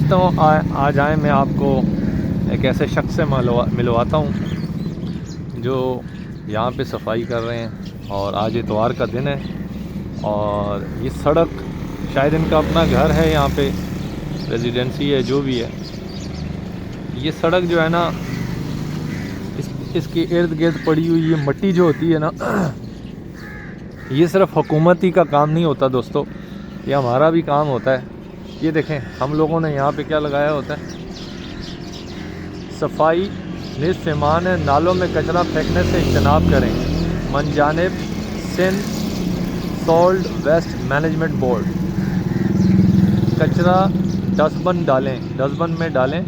दोस्तों आज आए मैं आपको एक ऐसे शख्स से मिलवाता हूँ जो यहाँ पे सफाई कर रहे हैं और आज इतवार का दिन है और ये सड़क शायद इनका अपना घर है, यहाँ पे रेजिडेंसी है, जो भी है। ये सड़क जो है ना इसके इर्द गिर्द पड़ी हुई ये मट्टी जो होती है ना, ये सिर्फ हुकूमत ही का काम नहीं होता दोस्तों, ये हमारा भी काम होता है। ये देखें हम लोगों ने यहाँ पे क्या लगाया होता है, सफाई निस्फ़ ईमान है, नालों में कचरा फेंकने से इज्तनाब करें। मनजानिब Sindh solid waste management board. कचरा डस्टबिन डालें, डस्टबिन में डालें,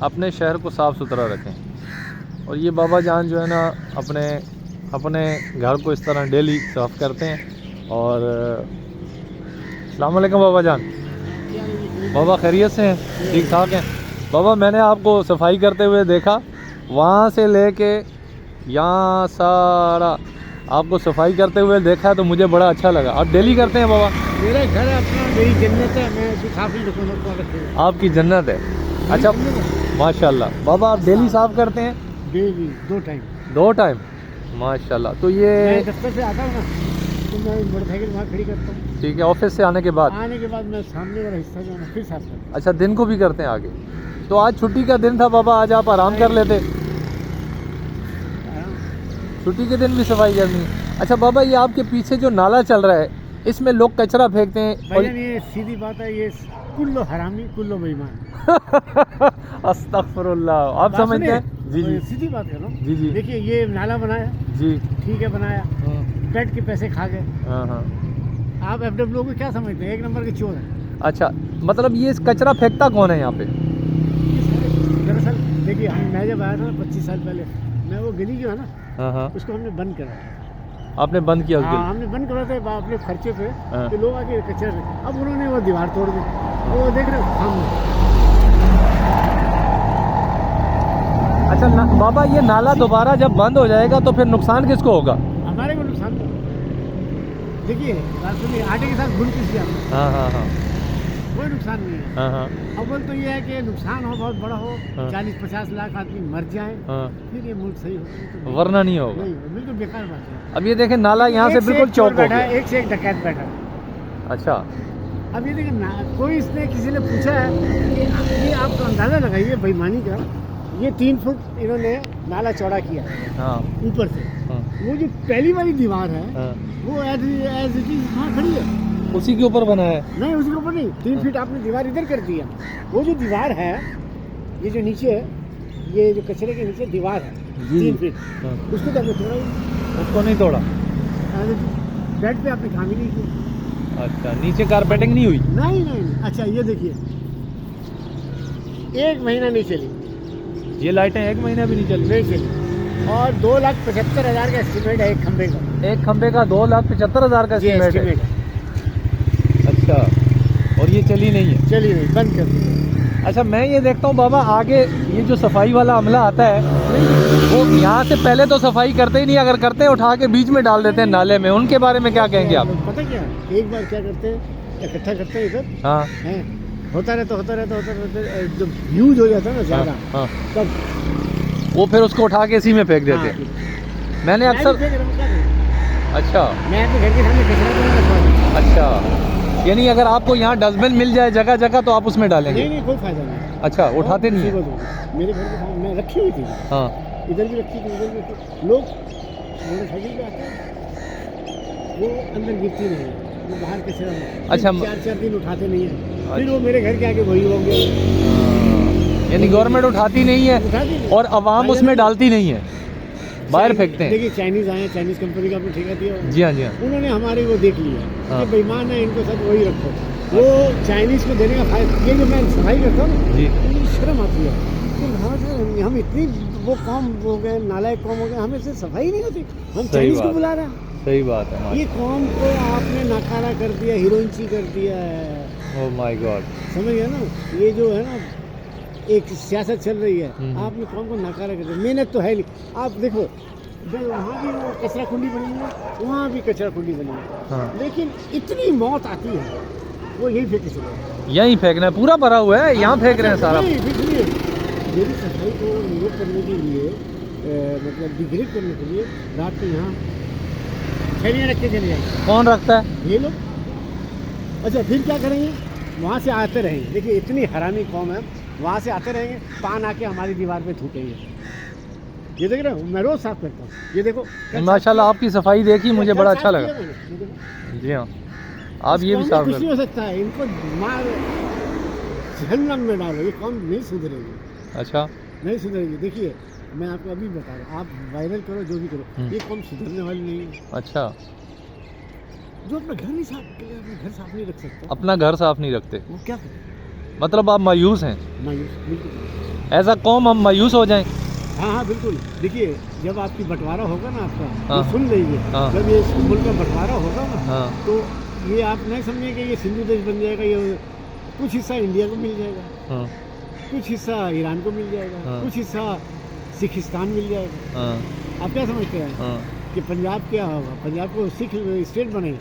अपने शहर को साफ़ सुथरा रखें। और ये बाबा जान जो है ना अपने घर को इस तरह डेली साफ़ करते हैं। और अस्सलाम वालेकुम बाबा जान। बाबा खैरियत से हैं? ठीक ठाक हैं बाबा। मैंने आपको सफाई करते हुए देखा, वहाँ से लेके यहाँ सारा आपको सफाई करते हुए देखा, तो मुझे बड़ा अच्छा लगा। आप डेली करते हैं बाबा? मेरा घर अपना, मेरी जन्नत है, मैं काफ़ी दुकानों को रखे हैं। आपकी जन्नत है? अच्छा माशाल्लाह। बाबा आप डेली साफ़ करते हैं? Daily 2 time. 2 टाइम माशाल्लाह। तो ये मैं दफ्तर से आता हूँ ना, तो मैं मोटरसाइकिल वहाँ खड़ी करता हूँ। ठीक है, ऑफिस से आने के बाद मैं सामने वाला हिस्सा जो है ना फिर साफ करता हूँ। अच्छा, दिन को भी करते हैं आगे? तो आज छुट्टी का दिन था बाबा, आज आप आराम कर लेते। छुट्टी के दिन भी सफाई करनी है। अच्छा बाबा, ये आपके पीछे जो नाला चल रहा है, इसमें लोग कचरा फेंकते हैं। भाईजान ये सीधी बात है, ये कुल्लो हरामी कुल्लो बेईमान। अस्तगफुरुल्लाह। आप समझते हैं? जी जी, सीधी बात कर रहा हूँ। जी जी। देखिए ये नाला बनाया जी, ठीक है, बनाया, पेट के पैसे खा गए। हाँ हाँ। आप FW को क्या समझते हैं? 1 नंबर के चोर है। अच्छा, मतलब ये कचरा फेंकता कौन है यहाँ पे? दरअसल देखिए मैं जब आया था 25 साल पहले, मैं वो गली जो है ना, हाँ हाँ। उसको हमने बंद करा। आपने बंद किया? हाँ हमने बंद करा था अपने खर्चे पे, हाँ। तो लोग आके कचरा। अब उन्होंने वो दीवार तोड़ दी, वो देख रहे हो हम। अच्छा बाबा, ये नाला दोबारा जब बंद हो जाएगा तो फिर नुकसान किसको होगा? हमारे को नुकसान होगा। देखिए बात सुनिए, आटे के साथ घुल पीस दिया, हाँ हाँ हाँ कोई नुकसान नहीं है। हाँ हाँ अव्वल तो ये है कि नुकसान हो, बहुत बड़ा हो, हाँ। 40-50 लाख आदमी मर जाए, हाँ, फिर ये मुल्क सही हो, वरना नहीं होगा। नहीं, बिल्कुल बेकार बात है। अब ये देखें नाला यहाँ से एक बिल्कुल एक चोर चौक हो बैठा है, गया। एक से एक डकैत बैठा है। अच्छा, अब ये देखिए ना, कोई इसने किसी ने पूछा है कि ये आप तो अंदाज़ा लगाइए बेईमानी का, ये 3 फुट इन्होंने नाला चौड़ा किया है हाँ ऊपर से। हाँ वो जो पहली वाली दीवार है हाँ। वो एज इट इज वहाँ खड़ी है। उसी के ऊपर बना है? नहीं उसके ऊपर नहीं, 3 फीट आपने दीवार इधर कर दिया। वो जो दीवार है, ये जो नीचे है, ये जो कचरे के नीचे दीवार है 3 फीट, हाँ। उसको तो आपने तोड़ा ही उसको नहीं तोड़ा? बेड पे आपने काम ही नहीं किया। अच्छा, नीचे कारपेटिंग नहीं हुई? नहीं नहीं नहीं। अच्छा ये देखिए 1 महीना नहीं चली, ये लाइटें 1 महीना भी नहीं चली? नहीं चली। और 2,75,000 का एस्टिमेट है एक खंबे का। एक खंबे का 2,75,000 का ये एस्टीमेट है? है। अच्छा, और ये चली नहीं है? चली नहीं, बंद कर दी। अच्छा, मैं ये देखता हूँ बाबा, आगे ये जो सफाई वाला अमला आता है वो यहाँ से पहले तो सफाई करते ही नहीं, अगर करते हैं उठा के बीच में डाल देते हैं नाले में, उनके बारे में क्या कहेंगे आप? पता क्या है, एक बार क्या करते हैं, इकट्ठा करते हैं इधर, हाँ हैं, होता रहता जब यूज हो जाता है ना ज़्यादा, हाँ, तब वो फिर उसको उठा के इसी में फेंक देते हैं। मैंने अक्सर, अच्छा मैं अपने घर के सामने कचरा तो नहीं रखवा। अच्छा, यानी अगर आपको यहाँ डस्टबिन मिल जाए जगह जगह तो आप उसमें डालेंगे? नहीं कोई फायदा नहीं। अच्छा, उठाते नहीं है? मेरे घर के सामने मैं रखी हुई थी, हाँ, इधर भी रखी थी, उधर भी रखी। लोग मोटरसाइकिल पे आते हैं, वो अंदर गिरती नहीं है, वो बाहर कचरा में। अच्छा, 4 दिन उठाते नहीं है, फिर वो मेरे घर के आगे वही हो गया। यानी गवर्नमेंट उठाती नहीं है उठाती नहीं। और आवाम उसमें डालती नहीं है, बाहर फेंकते हैं। देखिए चाइनीज़ आए, चाइनीज़ कंपनी का आपने ठेका दिया, जी हाँ जी हाँ। उन्होंने हमारे वो देख लिया हाँ। कि बेईमान है, इनको सब वही रखो। वो चाइनीज़ को देने का फायदा, ये जो मैं सफाई करता हूँ ना, जी, मुझे शर्म आती है कि हम इतनी वो कौम हो गए, नालायक कौम हो गए, हमें से सफाई नहीं होती, हम चाइनीज़ को बुला रहे हैं। सही बात है। ये कौम को आपने नाकारा कर दिया, हीरोइंची कर दिया है। Oh my God. समझ गया ना, ये जो है ना एक सियासत चल रही है, हम्म। आपने कौम को नाकारा कर दिया। मेहनत तो है नहीं। आप देखो वहाँ भी वो कचरा कुंडी बनी है, वहाँ भी कचरा कुंडी बनी है, हाँ लेकिन इतनी मौत आती है वो यही फेंक के चले गए। यहीं फेंकना है, पूरा भरा हुआ है, यहाँ फेंक रहे हैं सारा। नहीं, इसलिए मेरी सफाई को निरोध करने के लिए मतलब डिग्रेड करने के लिए रात को यहाँ थैलियाँ रख के चले जाएंगे। कौन रखता है? ये लोग। अच्छा फिर क्या करेंगे, वहाँ से आते रहेंगे। देखिए इतनी हरामी कौम है, वहाँ से आते रहेंगे, पान आके हमारी दीवार पे थूकेंगे। ये देख रहे हो, मैं रोज़ साफ करता हूँ। ये देखो माशाल्लाह आपकी सफाई देखी, मुझे बड़ा अच्छा लगा। मैंने। जी हाँ, आप ये भी साफ कुछ कर। नहीं हो सकता है, इनको मार जहन्नम में डालो, ये कौम नहीं सुधरेगी, अच्छा, नहीं सुधरेगी। देखिए मैं आपको अभी बता रहा हूँ, आप वायरल करो जो भी करो, ये कौम सुधरने वाली नहीं है। अच्छा, जो अपना घर नहीं साफ करे, अपना घर साफ नहीं रख सकता, अपना घर साफ नहीं रखते, वो क्या करे? मतलब आप मायूस हैं। मायूस, बिल्कुल। ऐसा कौम हम मायूस हो जाएं। हाँ हाँ बिल्कुल। देखिए जब आपकी बंटवारा होगा ना आपका, हाँ। तो सुन लीजिए, हाँ। जब ये मुल्क का बंटवारा होगा ना, हाँ, तो ये आप नहीं समझेंगे कि ये सिंधु देश बन जाएगा। ये कुछ हिस्सा इंडिया को मिल जाएगा, हाँ, कुछ हिस्सा ईरान को मिल जाएगा, हाँ। कुछ हिस्सा सिखिस्तान मिल जाएगा। हाँ, आप क्या समझते हैं हाँ। कि पंजाब क्या होगा? पंजाब को सिख स्टेट बनेगा।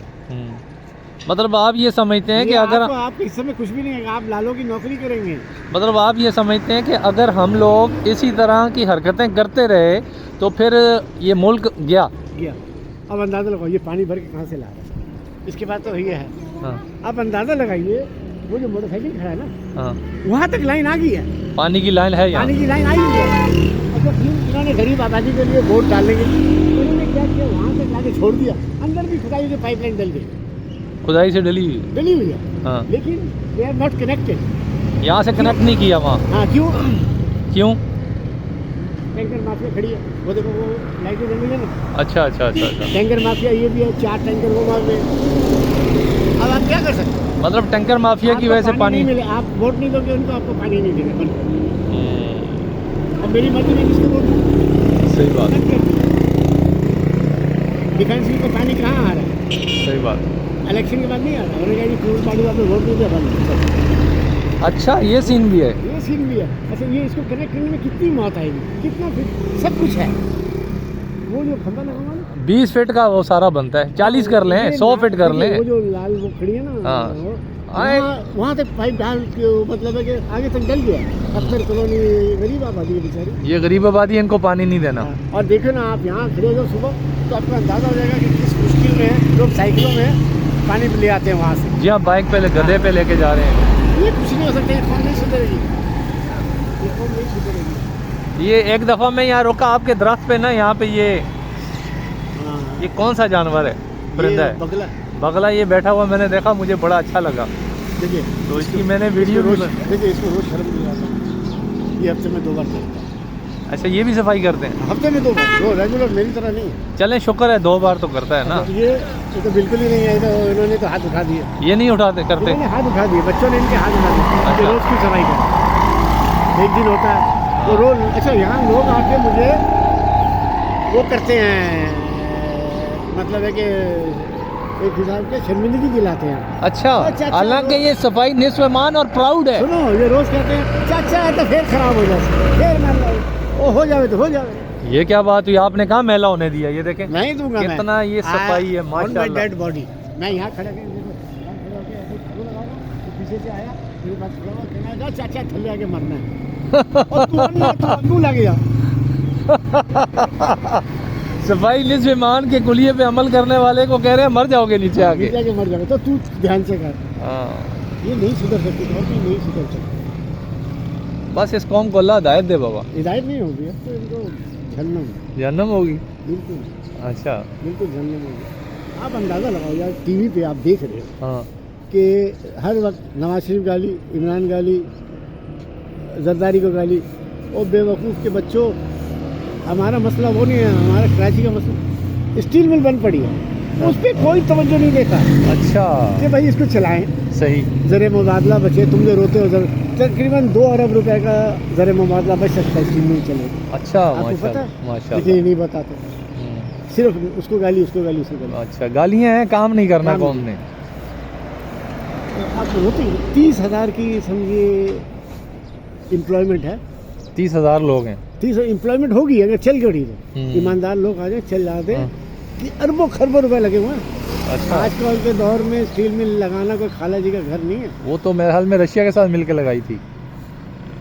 मतलब आप ये समझते हैं कि ये अगर आपके हिस्से में कुछ भी नहीं है, आप लालों की नौकरी करेंगे। मतलब आप ये समझते हैं कि अगर हम लोग इसी तरह की हरकतें करते रहे तो फिर ये मुल्क गया। अब अंदाज़ा लगाओ ये पानी भर के कहाँ से ला रहा है। इसके बाद तो ये है, हाँ, आप अंदाज़ा लगाइए, वो जो मोटरसाइकिल खड़ा है ना, हाँ, वहाँ तक लाइन आ गई है, पानी की लाइन है यहाँ। पानी की लाइन आई हुई है। अच्छा फिर इन्होंने गरीब आबादी के लिए वोट डालने के लिए इन्होंने क्या किया, वहाँ तक ला के छोड़ दिया, अंदर भी खुदाई की पाइपलाइन डल गई, खुदाई से डली हुई। डली हुई है। हाँ, लेकिन दे आर नॉट कनेक्टेड। यहाँ से कनेक्ट नहीं किया वहाँ। हाँ क्यों? क्यों? टैंकर माफिया खड़ी है, वो देखो वो लाइटें जल रही है ना। अच्छा अच्छा अच्छा अच्छा। टैंकर माफिया ये भी है, 4 टैंकर वो मार रहे हैं। अब आप क्या कर सकते हैं? मतलब टैंकर माफिया की आपको वजह से पानी नहीं मिले, आप वोट नहीं दोगे उनको, आपको पानी नहीं देगा। अब मेरी मर्जी में किसको वोट दूं? सही बात, डिफेंस में तो पानी कहाँ आ रहा है? सही बात। इलेक्शन के बाद नहीं आ रहा। उन्होंने कहा कि पूरी पार्टी को आपने वोट नहीं दिया पानी। अच्छा ये सीन भी है। ये सीन भी है। अच्छा ये इसको कनेक्ट करने में कितनी मौत आएगी, कितना फिट सब कुछ है। वो जो खंभा लगा हुआ ना, 20 फीट का वो सारा बनता है, 40 कर लें, 100 फीट कर लें। वो जो लाल वो खड़ी है ना, हाँ। वहाँ तक पाइप डाल के, मतलब है कि आगे तक डल गया। अक्सर कॉलोनी गरीब आबादी है बेचारी, ये गरीब आबादी है, इनको पानी नहीं देना। और देखो ना आप यहाँ खड़े हो जाओ सुबह, तो आपको अंदाजा हो जाएगा कि किस मुश्किल में लोग साइकिलों में पानी ले आते हैं वहाँ से। जी हाँ, बाइक पे गधे पे लेके जा रहे हैं। ये कुछ नहीं हो सकता, ये कौन नहीं सुधरेगी, ये कौन नहीं सुधरेगी। ये एक दफ़ा मैं यहाँ रुका आपके दरख्त पे ना, यहाँ पे ये कौन सा जानवर है? परिंदा है, बगला। बगला। ये बैठा हुआ मैंने देखा, मुझे बड़ा अच्छा लगा, देखिए तो इसकी मैंने वीडियो भी देखिए इसको रोज शर्म नहीं आता। ये हफ्ते में 2 बार करता है। अच्छा ये भी सफाई करते हैं? हफ्ते में 2 बार, वो रेगुलर मेरी तरह नहीं। चलें शुक्र है 2 बार तो करता है ना। ये तो बिल्कुल ही नहीं है, तो इन्होंने तो हाथ उठा दिए। ये नहीं उठाते करते? इन्होंने हाथ उठा दिए, बच्चों ने इनके हाथ उठा दिए। अच्छा। रोज की सफाई कर, एक दिन होता है वो रोज। अच्छा यहाँ लोग आके मुझे वो करते हैं, मतलब है कि एक हिसाब के शर्मिंदगी दिलाते हैं। अच्छा, चाचा, हालांकि ये सफाई निस्वमान और प्राउड है। सुनो ये रोज कहते हैं चाचा है तो फिर खराब हो जाए, फिर मान लो ओ हो जावे तो हो जावे। ये क्या बात हुई, आपने कहा मैला होने दिया? ये देखें नहीं दूंगा मैं। कितना ये सफाई है माशाल्लाह। डेड बॉडी मैं यहाँ खड़ा कर, देखो यहाँ खड़ा होके ऐसे झाड़ू लगा रहा हूँ, तो पीछे से आया मेरे पास खड़ा हुआ, कहना जा चाचा थल्ले आके मरना है। और तू लग गया। सफाई निस्वमान के कुलिये पे अमल करने वाले को कह रहे हैं मर जाओगे नीचे आके। नीचे आके मर जाओगे, तो तू ध्यान से कर। हाँ, ये नहीं सुधर सकती, बहुत ही नहीं सुधर सकती। बस इस कौम को अल्लाह हिदायत दे बाबा। हिदायत नहीं होगी अब तो इनको जहन्नम, जहन्नम होगी। बिल्कुल अच्छा, बिल्कुल जहन्नम होगी। आप अंदाज़ा लगाओ यार, टीवी पे आप देख रहे हो हाँ, कि हर वक्त नवाज शरीफ गाली, इमरान गाली, जरदारी को गाली। और बेवकूफ़ के बच्चों, हमारा मसला वो नहीं है, हमारा कराची का मसला स्टील मिल बंद पड़ी है, उस पर कोई तवज्जो नहीं देता अच्छा कि भाई इसको चलाएं। सही। ज़र मुबादला बचे, तुम जो रोते हो, तकरीबन 2 अरब रुपए का ज़र मुबादला बच सकता है स्टील मिल चले। अच्छा, आपको पता माशाल्लाह है? माशाल्लाह। लेकिन नहीं बताते, सिर्फ उसको गाली, उसको गाली, उसको गाली। अच्छा, गालियाँ हैं, काम नहीं करना काम कौम नहीं। ने। आप होती 30,000 की समझिए एम्प्लॉयमेंट है। 30,000 लोग हैं। 30 एम्प्लॉयमेंट होगी अगर चल गई तो। ईमानदार लोग आ जाए, चल जाते हाँ। कि अरबों खरबों रुपए लगे हुए हैं। अच्छा। आजकल के दौर में स्टील मिल लगाना कोई खाला जी का घर नहीं है। वो तो मेरे हाल में रशिया के साथ मिलकर लगाई थी।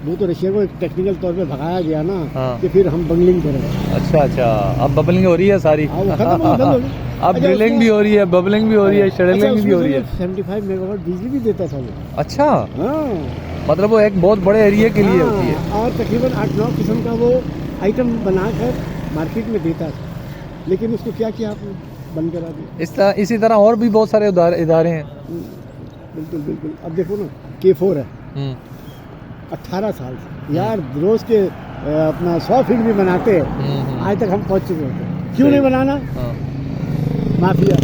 वो तो रशिया को एक टेक्निकल तौर पे भगाया गया ना, हाँ। कि फिर हम बंगलिंग करें। अच्छा अच्छा, अब बबलिंग हो रही है सारी। हाँ, वो खत्म हो गई, बंद हो गई। अब अच्छा, ड्रिलिंग उसमें- भी हो रही है, बबलिंग भी हो रही है, अच्छा, शेडलिंग भी हो रही है। 75 मेगावाट बिजली भी देता था वो। अच्छा, हाँ, मतलब वो एक बहुत बड़े एरिया के लिए होती है। हाँ, और तकरीबन 8-9 किस्म का वो आइटम बनाकर मार्केट में देता था, लेकिन उसको क्या किया आपने, बंद करा दिया। इसी तरह और भी बहुत सारे इदारे हैं। बिल्कुल बिल्कुल। अब देखो ना, K4 है, 18 साल से यार, रोज के अपना 100 फीट भी बनाते हैं, आज तक हम पहुंच चुके होते। क्यों नहीं बनाना? हाँ। माफिया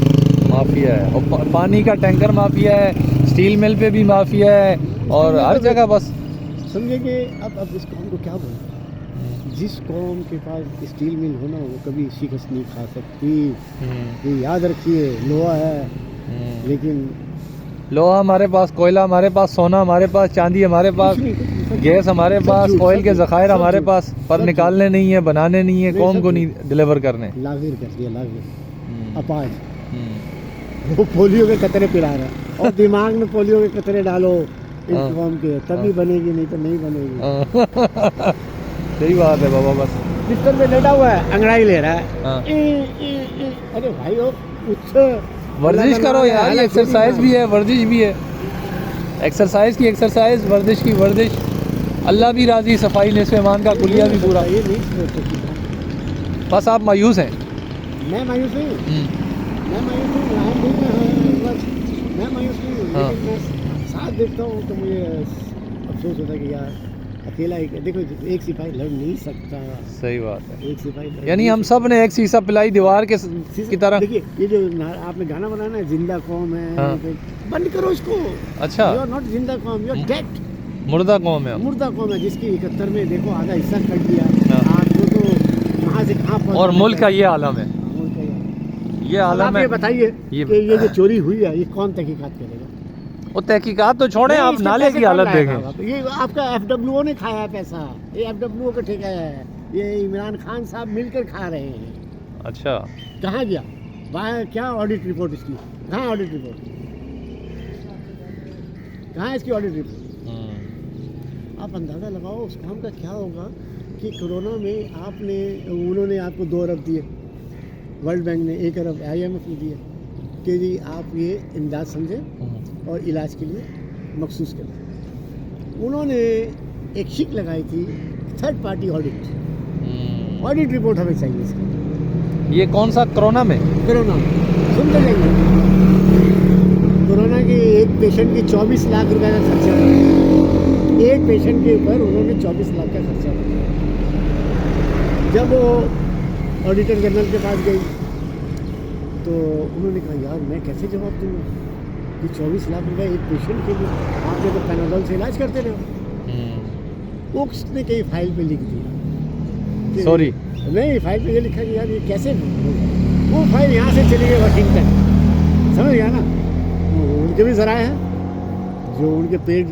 माफिया है, और पानी का टैंकर माफिया है, स्टील मिल पे भी माफिया है, और हर जगह बस समझे कि अब इस कौम को क्या बोलूं। जिस कौम के पास स्टील मिल हो ना, वो कभी शिकस्त नहीं खा सकती। ये याद रखिए, लोहा है लेकिन लोहा हमारे पास, कोयला हमारे पास, सोना हमारे पास, चांदी हमारे पास, कुछ नहीं, सब गैस हमारे सब पास, झूठ, ऑयल सब के झूठ, ज़खायर सब हमारे झूठ, पास, पर सब निकालने नहीं है, बनाने नहीं है, नहीं, कौम सब को झूठ। नहीं डिलीवर करने। लागिर कर दिया, लागिर हम्म, अपाज। हम्म, वो पोलियो के कतरे पिला रहा है, और दिमाग में पोलियो के कतरे डालो इस हाँ। कौम के, तभी बनेगी, नहीं तो नहीं बनेगी। सही बात है बाबा। बस बिस्तर पे लेटा हुआ है, अंगड़ाई ले रहा है। हाँ। अरे भाई, वो उठ वर्जिश करो यार, ये एक्सरसाइज भी है, वर्जिश भी है। एक्सरसाइज की एक्सरसाइज, वर्जिश की वर्जिश। अल्लाह भी राजी, सफाई निस्फ़ ईमान का कुलिया भी पूरा। ये नहीं सोच सकती। बस आप मायूस हैं। मैं मायूस नहीं हूँ, मैं मायूस नहीं हूँ, राहत नहीं है, बस मैं मायूस नहीं हूँ, हाँ। लेकिन मैं साथ देखता हूँ तो मुझे अफसोस होता है कि यार अकेला ही, देखो एक सिपाही लड़ नहीं सकता, सही बात है। एक सिपाही लड़ यानी नहीं हम सब ने एक शीशा पिलाई दीवार के सकता। की तरह। देखिए, ये जो आपने गाना बनाया ना, जिंदा कौम है, हाँ। तो बंद करो इसको। अच्छा, यू आर नॉट जिंदा कौम, यू आर डेड। मुर्दा कौम है हम। मुर्दा कौम है, जिसकी 71 में देखो आधा हिस्सा कट दिया। हाँ। आपको तो कहाँ से कहाँ पहुँच और मुल्क का ये आलम है, मुल्क का ये। ये अब आलम आप है। ये बताइए ये- कि ये जो चोरी हुई है, ये कौन तहकीकात करेगा? वो तहकीकात तो छोड़े, नहीं, आप इसके नाले पैसे की कौन हालत लाएगा? देखें। ये आपका FWO ने खाया है पैसा, ये FWO का ठेका है, ये इमरान खान साहब मिलकर खा रहे हैं। अच्छा, कहाँ गया वहाँ? क्या ऑडिट रिपोर्ट इसकी? कहाँ ऑडिट रिपोर्ट? कहाँ है इसकी ऑडिट रिपोर्ट? आप अंदाज़ा लगाओ उस काम का क्या होगा कि कोरोना में आपने, उन्होंने आपको 2 अरब दिए, वर्ल्ड बैंक ने 1 अरब IMF ने दिए कि जी आप ये इमदाद समझें और इलाज के लिए मखसूस करें। उन्होंने एक शिक लगाई थी, third party audit. Audit report हमें चाहिए इसकी। ये कौन सा, कोरोना में? कोरोना सुनते जाइए, कोरोना के एक पेशेंट की 24 लाख रुपए का खर्चा है। एक पेशेंट के ऊपर उन्होंने 24 लाख का खर्चा किया। जब वो ऑडिटर जनरल के पास गई तो उन्होंने कहा यार मैं कैसे जवाब दूंगा कि 24 लाख रुपए एक पेशेंट के लिए, आपने तो पैनाडोल से इलाज करते रहो। उसने कहीं फाइल पे लिख दिया कि- सॉरी। नहीं, फाइल पे ये लिखा कि यार ये कैसे होगा? वो फाइल यहाँ से चली गई वाशिंगटन, समझ गया ना? वो उनके भी जराए हैं, जो उनके पेड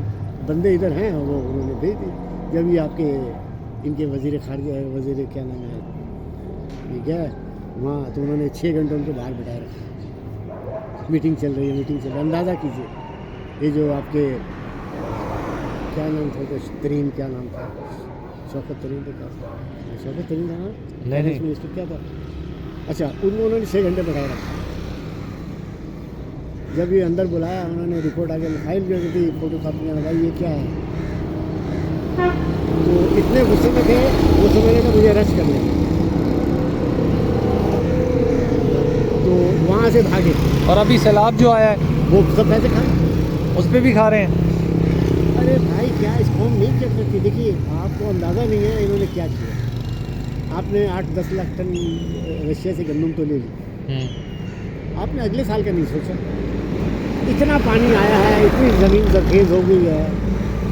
बंदे इधर हैं वो उन्होंने भेज दी। जब ये आपके इनके वजीर खारजा है, वजीर क्या नाम है, ये क्या है वहाँ, तो उन्होंने 6 घंटे उनको बाहर बिठाए रखा। मीटिंग चल रही है, मीटिंग चल रही है। अंदाज़ा कीजिए, ये जो आपके क्या नाम था, कुछ तरीन, क्या नाम था, शौकत तरीन तो क्या, शौकत तरीन था ना, नहीं। मिनिस्टर क्या था? अच्छा, उन्होंने 6 घंटे बिठाए रखा। जब ये अंदर बुलाया, उन्होंने रिपोर्ट आगे फाइल कर दी, फोटो कापी लगाई, ये क्या है? तो इतने गुस्से में थे, वो समझने का मुझे अरेस्ट कर लिया, तो वहाँ से भागे। और अभी सैलाब जो आया है वो सब पैसे खाए। उस पर भी खा रहे हैं। अरे भाई, क्या इस कौम नहीं कर सकती? देखिए, आपको अंदाज़ा नहीं है इन्होंने क्या किया। आपने 8-10 लाख टन रशिया से गंदम तो ले ली, आपने अगले साल का नहीं सोचा। इतना पानी आया है, इतनी ज़मीन जरखेज़ हो गई है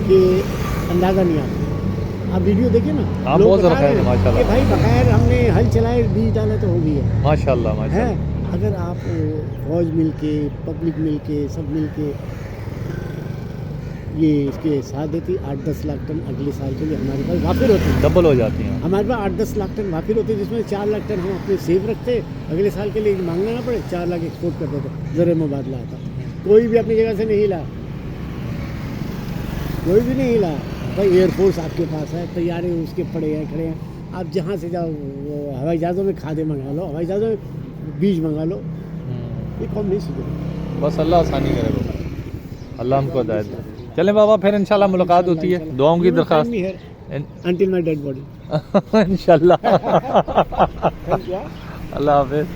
कि अंदाज़ा नहीं आता। आप वीडियो देखिए ना, हाँ, लोग बहुत बता ज़रा रहे हैं माशाल्लाह। कि भाई बगैर हमने हल चलाए बीज डाला तो हो गई है। माशाल्लाह है, माशाल्लाह। अगर आप फौज मिल के, पब्लिक मिल के, सब मिल के ये इसके साथ देती 8-10 लाख टन अगले साल के लिए हमारे पास वाफिर होती है। डबल हो जाती हैं। हमारे पास 8-10 लाख टन वाफिर होते हैं, जिसमें 4 लाख टन हम अपने सेव रखते, अगले साल के लिए मांगना ना पड़े, 4 लाख एक्सपोर्ट कर देते, ज़र मुबादला आता। कोई भी अपनी जगह से नहीं हिला, कोई भी नहीं हिला भाई। एयरफोर्स आपके पास है, तैयारे उसके पड़े हैं, खड़े हैं, आप जहाँ से जाओ, वो हवाई जहाज़ों में खादें मंगा लो, हवाई जहाज़ों में बीज मंगा लो, ये कौन नहीं सुधरे। बस अल्लाह आसानी करे बाबा, अल्लाह हमको हिदायत दे। चलें बाबा, फिर इंशाल्लाह मुलाकात होती है, दुआओं की दरख्वास्त अंटिल माई डेड बॉडी इंशाल्लाह। क्या अल्लाह हाफिज़।